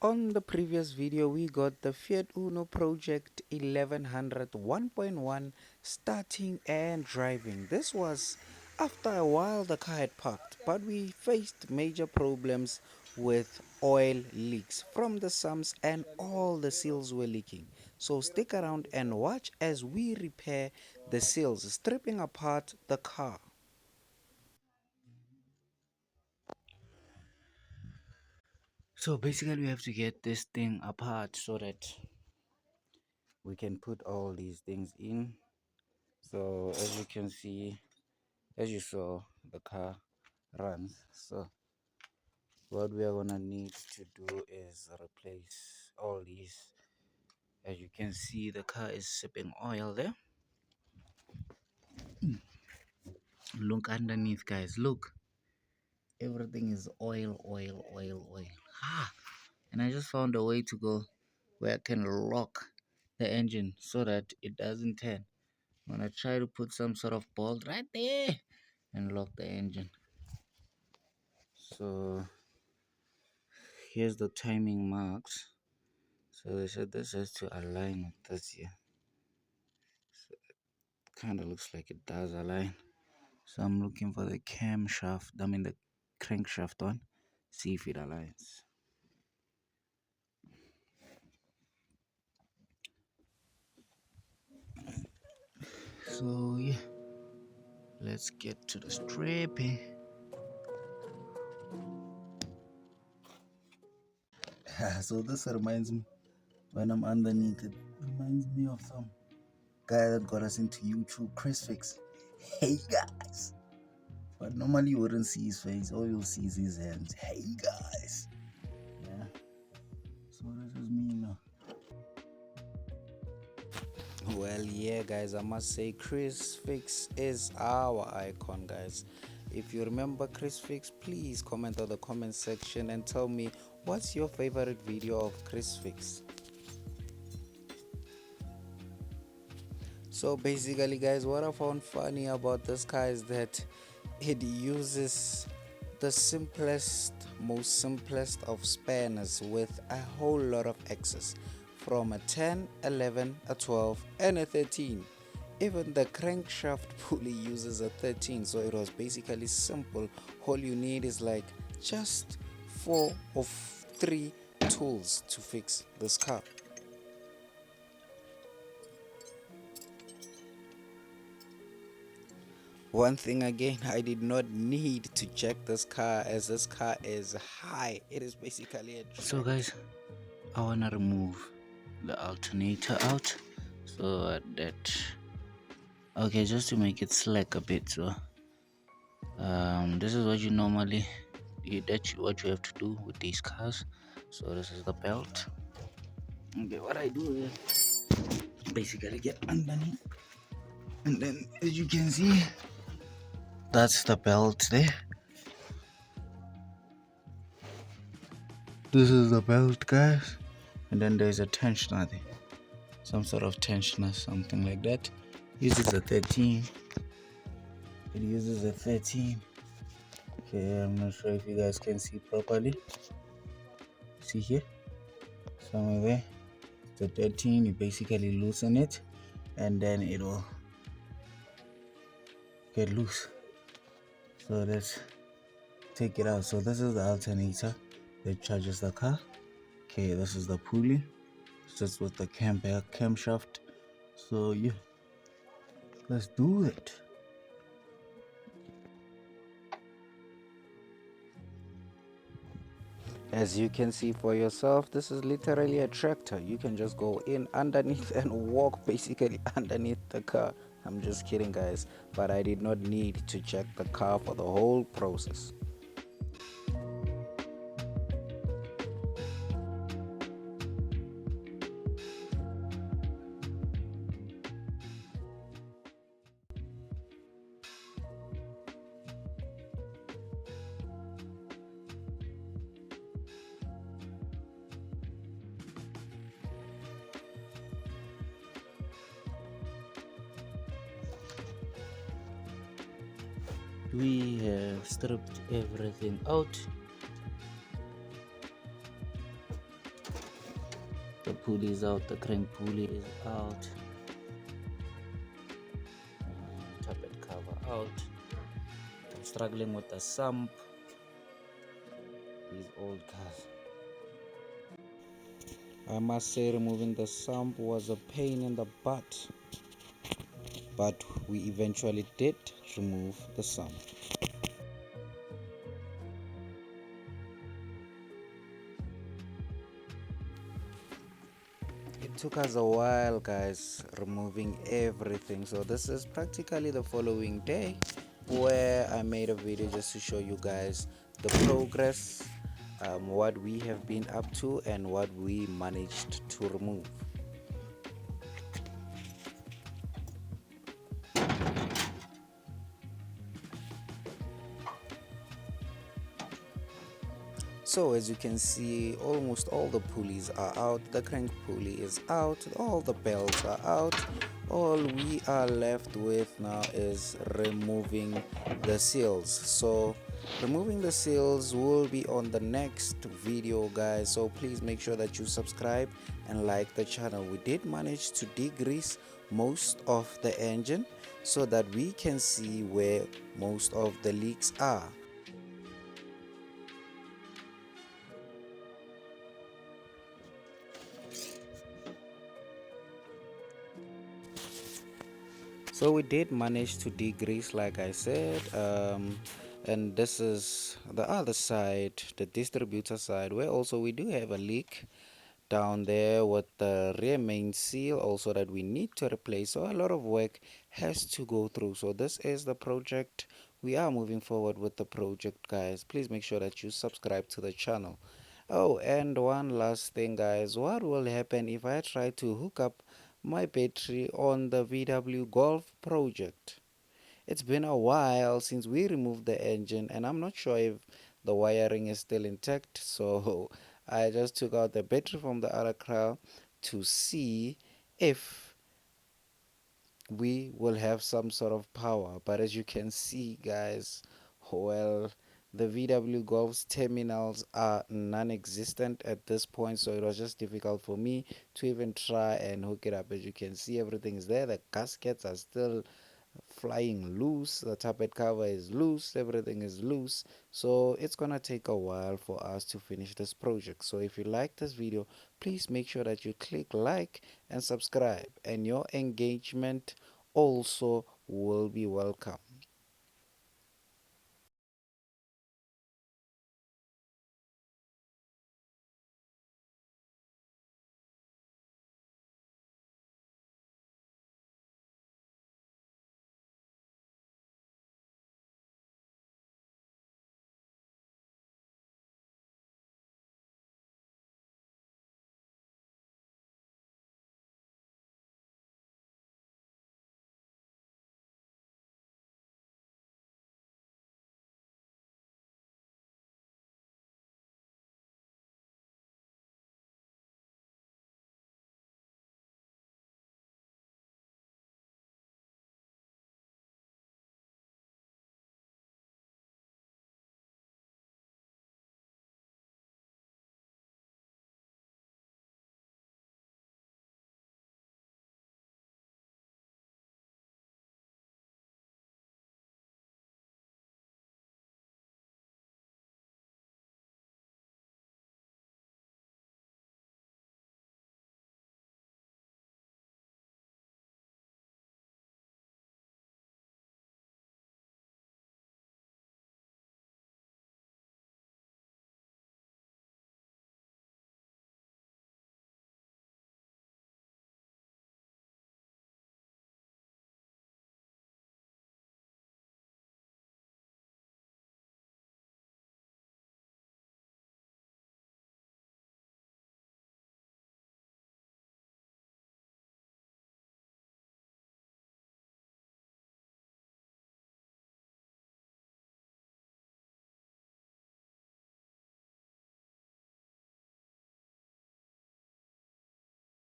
On the previous video, we got the Fiat Uno Project 1100 1.1 starting and driving. This was after a while the car had parked, but we faced major problems with oil leaks from the sumps and all the seals were leaking. So stick around and watch as we repair the seals, stripping apart the car. So basically we have to get this thing apart so that we can put all these things in. So as you can see, as you saw, the car runs. So what we are gonna need to do is replace all these. As you can see, the car is sipping oil there. Look underneath, guys, look, everything is oil, oil, oil, oil. And I just found a way to go where I can lock the engine so that it doesn't turn. I'm gonna try to put some sort of bolt right there and lock the engine. So here's the timing marks. So they said this has to align with this here. So it kind of looks like it does align. So I'm looking for the camshaft, I mean the crankshaft one, see if it aligns. So yeah, let's get to the stripping. So this reminds me, when I'm underneath it, reminds me of some guy that got us into YouTube, Chris Fix. Hey guys! But normally you wouldn't see his face, all you'll see is his hands. Hey guys! Yeah. So this is me now. Well, yeah, guys, I must say Chris Fix is our icon, guys. If you remember Chris Fix, please comment on the comment section and tell me what's your favorite video of Chris Fix. So basically, guys, what I found funny about this car is that it uses the most simplest of spanners with a whole lot of access, from a 10, 11, a 12 and a 13. Even the crankshaft pulley uses a 13, so it was basically simple. All you need is like just 4 or 3 tools to fix this car. One thing again, I did not need to check this car as this car is high. It is basically a So guys, I wanna remove the alternator out so that, okay, just to make it slack a bit. So this is what you normally, what you have to do with these cars. So this is the belt. Okay, what I do is basically get underneath, and then as you can see, that's the belt there. This is the belt, guys, and then there's a tensioner there, some sort of tensioner, something like that. Uses a 13. It uses a 13. Okay, I'm not sure if you guys can see properly. See here, somewhere there, the 13. You basically loosen it, and then it will get loose. So let's take it out. So this is the alternator that charges the car. Okay, this is the pulley. Sits with the camshaft. So yeah, let's do it. As you can see for yourself, this is literally a tractor. You can just go in underneath and walk basically underneath the car. I'm just kidding, guys, but I did not need to check the car for the whole process. We have stripped everything out. The pulley is out, the crank pulley is out, tappet cover out. I'm struggling with the sump. These old cars. I must say, removing the sump was a pain in the butt, but we eventually did remove the sump. It took us a while, guys, removing everything. So this is practically the following day where I made a video just to show you guys the progress, what we have been up to and what we managed to remove. So as you can see, almost all the pulleys are out, the crank pulley is out, all the belts are out. All we are left with now is removing the seals. So removing the seals will be on the next video, guys, so please make sure that you subscribe and like the channel. We did manage to degrease most of the engine so that we can see where most of the leaks are. So we did manage to degrease, like I said, and this is the other side, the distributor side, where also we do have a leak down there with the rear main seal also that we need to replace. So a lot of work has to go through. So this is the project. We are moving forward with the project, guys. Please make sure that you subscribe to the channel. Oh, and one last thing, guys. What will happen if I try to hook up my battery on the VW Golf project? It's been a while since we removed the engine, and I'm not sure if the wiring is still intact. So I just took out the battery from the other car to see if we will have some sort of power. But as you can see, guys, well, the VW Golf's terminals are non-existent at this point, so it was just difficult for me to even try and hook it up. As you can see, everything is there. The gaskets are still flying loose, the tappet cover is loose, everything is loose. So it's gonna take a while for us to finish this project. So if you like this video, please make sure that you click like and subscribe, and your engagement also will be welcome.